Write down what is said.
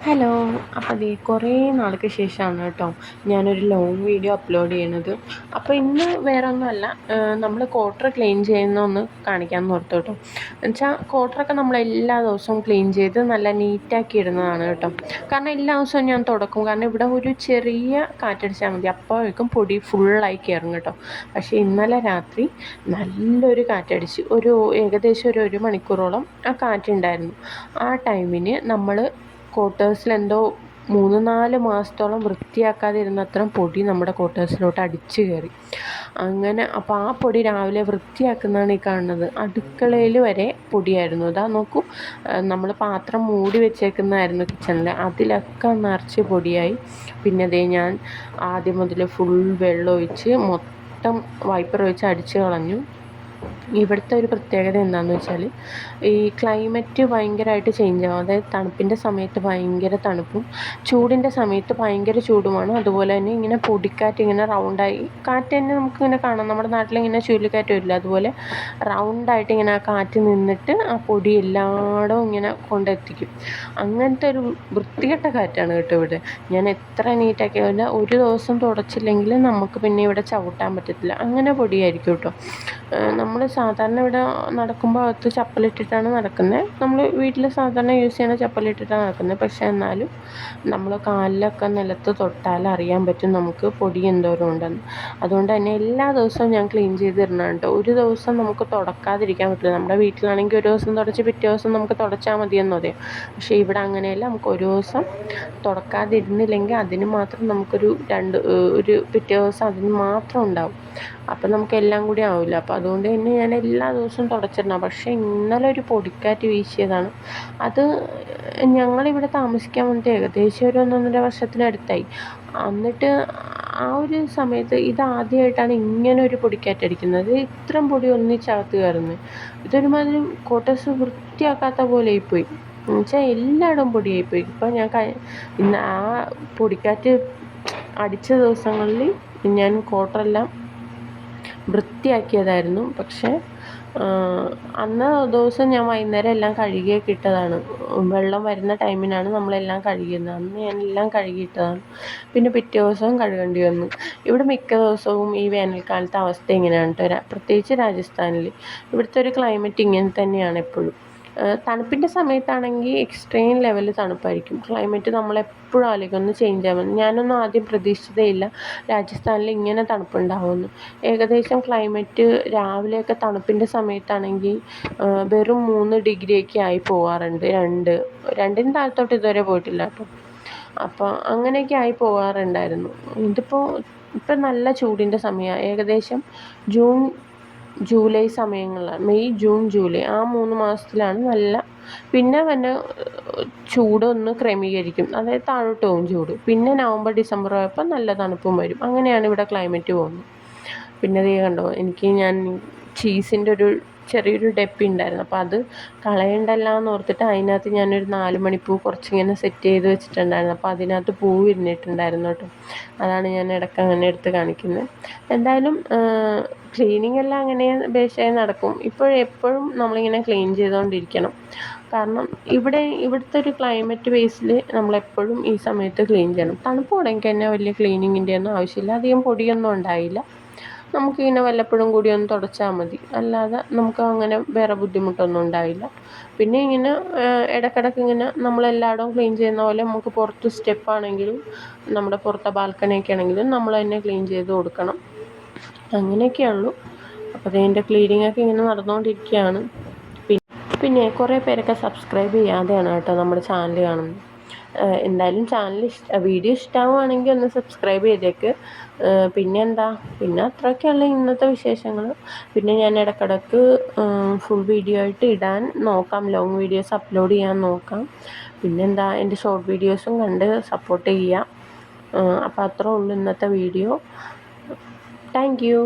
Hello. അപ്പോൾ ദേ കുറേ നാൾക്ക് ശേഷമാണ് കേട്ടോ ഞാനൊരു ലോങ് വീഡിയോ അപ്ലോഡ് ചെയ്യണത്. അപ്പോൾ ഇന്ന് വേറെ ഒന്നുമല്ല, നമ്മൾ ക്വാർട്ടർ ക്ലീൻ ചെയ്യുന്ന ഒന്ന് കാണിക്കാമെന്ന് ഓർത്തു കേട്ടോ. എന്നുവെച്ചാൽ ക്വാർട്ടറൊക്കെ നമ്മൾ എല്ലാ ദിവസവും ക്ലീൻ ചെയ്ത് നല്ല നീറ്റാക്കി ഇടുന്നതാണ് കേട്ടോ. കാരണം എല്ലാ ദിവസവും ഞാൻ തുടക്കും. കാരണം ഇവിടെ ഒരു ചെറിയ കാറ്റടിച്ചാൽ മതി, അപ്പോഴേക്കും പൊടി ഫുള്ളായി കയറും കേട്ടോ. പക്ഷേ ഇന്നലെ രാത്രി നല്ലൊരു കാറ്റടിച്ച് ഏകദേശം ഒരു മണിക്കൂറോളം ആ കാറ്റുണ്ടായിരുന്നു. ആ ടൈമിന് നമ്മൾ ക്വാർട്ടേഴ്സിലെന്തോ 3-4 മാസത്തോളം വൃത്തിയാക്കാതെ ഇരുന്നത്രയും പൊടി നമ്മുടെ ക്വാർട്ടേഴ്സിലോട്ട് അടിച്ചു കയറി. അങ്ങനെ അപ്പോൾ ആ പൊടി രാവിലെ വൃത്തിയാക്കുന്നതാണ് ഈ കാണുന്നത്. അടുക്കളയിൽ വരെ പൊടിയായിരുന്നു. ഇതാ നോക്കൂ, നമ്മൾ പാത്രം മൂടി വെച്ചേക്കുന്നതായിരുന്നു കിച്ചണിൽ, അതിലൊക്കെ നിറച്ച് പൊടിയായി. പിന്നെ അതേ ഞാൻ ആദ്യം മുതൽ ഫുൾ വെള്ളം ഒഴിച്ച് മൊത്തം വൈപ്പർ വെച്ച് അടിച്ച് കളഞ്ഞു. ഇവിടുത്തെ ഒരു പ്രത്യേകത എന്താണെന്ന് വെച്ചാൽ ഈ ക്ലൈമറ്റ് ഭയങ്കരമായിട്ട് ചേഞ്ച് ആവും. അതായത് തണുപ്പിൻ്റെ സമയത്ത് ഭയങ്കര തണുപ്പും ചൂടിൻ്റെ സമയത്ത് ഭയങ്കര ചൂടുമാണ്. അതുപോലെ തന്നെ ഇങ്ങനെ പൊടിക്കാറ്റ് ഇങ്ങനെ റൗണ്ടായി കാറ്റ് തന്നെ നമുക്കിങ്ങനെ കാണാം. നമ്മുടെ നാട്ടിലിങ്ങനെ ചുഴലിക്കാറ്റ് വരില്ല, അതുപോലെ റൗണ്ടായിട്ട് ഇങ്ങനെ ആ കാറ്റ് നിന്നിട്ട് ആ പൊടി എല്ലായിടവും ഇങ്ങനെ കൊണ്ടെത്തിക്കും. അങ്ങനത്തെ ഒരു വൃത്തികെട്ട കാറ്റാണ് കേട്ടോ ഇവിടെ. ഞാൻ എത്ര നീറ്റാക്കിയാൽ ഒരു ദിവസം തുടച്ചില്ലെങ്കിൽ നമുക്ക് പിന്നെ ഇവിടെ ചവിട്ടാൻ പറ്റത്തില്ല, അങ്ങനെ പൊടിയായിരിക്കും കേട്ടോ. നമ്മൾ സാധാരണ ഇവിടെ നടക്കുമ്പോൾ അകത്ത് ചപ്പലിട്ടിട്ടാണ് നടക്കുന്നത്. നമ്മൾ വീട്ടിൽ സാധാരണ യൂസ് ചെയ്യുന്ന ചപ്പലിട്ടിട്ടാണ് നടക്കുന്നത്. പക്ഷേ എന്നാലും നമ്മൾ കാലിലൊക്കെ നിലത്ത് തൊട്ടാൽ അറിയാൻ പറ്റും നമുക്ക് പൊടി എന്തോരം ഉണ്ടെന്ന്. അതുകൊണ്ട് തന്നെ എല്ലാ ദിവസവും ഞാൻ ക്ലീൻ ചെയ്തിരുന്നതാണ് കേട്ടോ. ഒരു ദിവസം നമുക്ക് തുടക്കാതിരിക്കാൻ പറ്റില്ല. നമ്മുടെ വീട്ടിലാണെങ്കിൽ ഒരു ദിവസം തുടച്ച് പിറ്റേ ദിവസം നമുക്ക് തുടച്ചാൽ മതിയെന്ന് പറയും. പക്ഷേ ഇവിടെ അങ്ങനെയല്ല, നമുക്ക് ഒരു ദിവസം തുടക്കാതിരുന്നില്ലെങ്കിൽ അതിന് മാത്രം നമുക്കൊരു ഒരു പിറ്റേ ദിവസം അതിന് മാത്രം ഉണ്ടാവും. അപ്പം നമുക്ക് എല്ലാം കൂടി ആവില്ല. അപ്പോൾ അതുകൊണ്ട് തന്നെ ഞാൻ എല്ലാ ദിവസവും തുടച്ചിടണം. പക്ഷേ ഇന്നലെ ഒരു പൊടിക്കാറ്റ് വീശിയതാണ്. അത് ഞങ്ങളിവിടെ താമസിക്കാൻ വന്നിട്ട് ഏകദേശം ഒരു 1-1.5 വർഷത്തിനടുത്തായി. എന്നിട്ട് ആ ഒരു സമയത്ത് ഇതാദ്യമായിട്ടാണ് ഇങ്ങനെ ഒരു പൊടിക്കാറ്റടിക്കുന്നത്. ഇത്രയും പൊടി ഒന്നിച്ചകത്ത് കയറുന്നത്. ഇതൊരുമാതിരി ക്വാർട്ടേഴ്സ് വൃത്തിയാക്കാത്ത പോലെ ആയിപ്പോയി. എന്നുവെച്ചാൽ എല്ലായിടവും പൊടിയായിപ്പോയി. ഇപ്പം ഇന്ന് ആ പൊടിക്കാറ്റ് അടിച്ച ദിവസങ്ങളിൽ ഞാൻ ക്വാർട്ടറെല്ലാം വൃത്തിയാക്കിയതായിരുന്നു. പക്ഷേ അന്ന് ദിവസം ഞാൻ വൈകുന്നേരം എല്ലാം കഴുകിയൊക്കെ ഇട്ടതാണ്. വെള്ളം വരുന്ന ടൈമിനാണ് നമ്മളെല്ലാം കഴുകിയത്. അന്ന് ഞാൻ എല്ലാം കഴുകിയിട്ടതാണ്. പിന്നെ പിറ്റേ ദിവസവും കഴുകേണ്ടി വന്നു. ഇവിടെ മിക്ക ദിവസവും ഈ വേനൽക്കാലത്തെ അവസ്ഥ ഇങ്ങനെയാണ് കേട്ടോ. പ്രത്യേകിച്ച് രാജസ്ഥാനിൽ ഇവിടുത്തെ ഒരു ക്ലൈമറ്റ് ഇങ്ങനെ തന്നെയാണ് എപ്പോഴും. തണുപ്പിൻ്റെ സമയത്താണെങ്കിൽ എക്സ്ട്രീം ലെവൽ തണുപ്പായിരിക്കും. ക്ലൈമറ്റ് നമ്മളെപ്പോഴും ആലോചിക്കും ഒന്ന് ചേഞ്ച് ആവുമെന്ന്. ഞാനൊന്നും ആദ്യം പ്രതീക്ഷിച്ചതേയില്ല രാജസ്ഥാനിൽ ഇങ്ങനെ തണുപ്പുണ്ടാവുമെന്ന്. ഏകദേശം ക്ലൈമറ്റ് രാവിലെയൊക്കെ തണുപ്പിൻ്റെ സമയത്താണെങ്കിൽ വെറും 3 ഡിഗ്രിയൊക്കെ ആയി പോകാറുണ്ട്. 2-ന് താഴത്തോട്ട് ഇതുവരെ പോയിട്ടില്ല കേട്ടോ. അപ്പോൾ അങ്ങനെയൊക്കെ ആയി പോകാറുണ്ടായിരുന്നു. ഇപ്പം നല്ല ചൂടിൻ്റെ സമയമാണ്. ഏകദേശം ജൂലൈ സമയങ്ങളിലാണ്. മെയ്, ജൂൺ, ജൂലൈ ആ 3 മാസത്തിലാണ് നല്ല. പിന്നെ ചൂടൊന്ന് ക്രമീകരിക്കും, അതായത് താഴോട്ട് പോകും ചൂട്. പിന്നെ നവംബർ, ഡിസംബർ ആയപ്പോൾ നല്ല തണുപ്പും വരും. അങ്ങനെയാണ് ഇവിടെ ക്ലൈമറ്റ് പോകുന്നത്. പിന്നെ ദേ കണ്ടോ, ഞാൻ ചീസിൻ്റെ ചെറിയൊരു ഡപ്പി ഉണ്ടായിരുന്നു. അപ്പോൾ അത് കളയണ്ടല്ലോ എന്ന് ഓർത്തിട്ട് അതിനകത്ത് ഞാനൊരു 4 മണിപ്പൂ കുറച്ചിങ്ങനെ സെറ്റ് ചെയ്ത് വെച്ചിട്ടുണ്ടായിരുന്നു. അപ്പോൾ അതിനകത്ത് പൂ വിരിഞ്ഞിട്ടുണ്ടായിരുന്നു കേട്ടോ. അതാണ് ഞാൻ ഇടയ്ക്ക് അങ്ങനെ എടുത്ത് കാണിക്കുന്നത്. എന്തായാലും ക്ലീനിങ് എല്ലാം അങ്ങനെ ബേഷായി നടക്കും. എപ്പോഴും നമ്മളിങ്ങനെ ക്ലീൻ ചെയ്തുകൊണ്ടിരിക്കണം. കാരണം ഇവിടുത്തെ ഒരു ക്ലൈമറ്റ് ബേസിൽ നമ്മളെപ്പോഴും ഈ സമയത്ത് ക്ലീൻ ചെയ്യണം. തണുപ്പ് തുടങ്ങി കഴിഞ്ഞാൽ വലിയ ക്ലീനിങ്ങിൻ്റെ ഒന്നും ആവശ്യമില്ല. അധികം പൊടിയൊന്നും ഉണ്ടായില്ല. നമുക്കിങ്ങനെ വല്ലപ്പോഴും കൂടി ഒന്ന് തുടച്ചാൽ മതി. അല്ലാതെ നമുക്ക് അങ്ങനെ വേറെ ബുദ്ധിമുട്ടൊന്നും ഉണ്ടാവില്ല. പിന്നെ ഇങ്ങനെ ഇടയ്ക്കിടയ്ക്ക് ഇങ്ങനെ നമ്മളെല്ലായിടവും ക്ലീൻ ചെയ്യുന്ന പോലെ നമുക്ക് പുറത്ത് സ്റ്റെപ്പാണെങ്കിലും നമ്മുടെ പുറത്തെ ബാൽക്കണിയൊക്കെ ആണെങ്കിലും നമ്മൾ തന്നെ ക്ലീൻ ചെയ്ത് കൊടുക്കണം. അങ്ങനെയൊക്കെയുള്ളൂ. അപ്പോൾ അതിൻ്റെ ക്ലീനിങ്ങൊക്കെ ഇങ്ങനെ നടന്നുകൊണ്ടിരിക്കുകയാണ്. പിന്നെ കുറേ പേരൊക്കെ സബ്സ്ക്രൈബ് ചെയ്യാതെയാണ് കേട്ടോ നമ്മുടെ ചാനൽ കാണുന്നത്. എന്തായാലും വീഡിയോ ഇഷ്ടമാവുകയാണെങ്കിൽ ഒന്ന് സബ്സ്ക്രൈബ് ചെയ്തേക്ക്. പിന്നെ അത്രയൊക്കെയുള്ള ഇന്നത്തെ വിശേഷങ്ങൾ. പിന്നെ ഞാൻ ഇടയ്ക്കിടയ്ക്ക് ഫുൾ വീഡിയോ ആയിട്ട് ഇടാൻ നോക്കാം, ലോങ് വീഡിയോസ് അപ്ലോഡ് ചെയ്യാൻ നോക്കാം. എൻ്റെ ഷോർട്ട് വീഡിയോസും കണ്ട് സപ്പോർട്ട് ചെയ്യുക. അപ്പോൾ അത്രേ ഉള്ളൂ ഇന്നത്തെ വീഡിയോ. Thank you.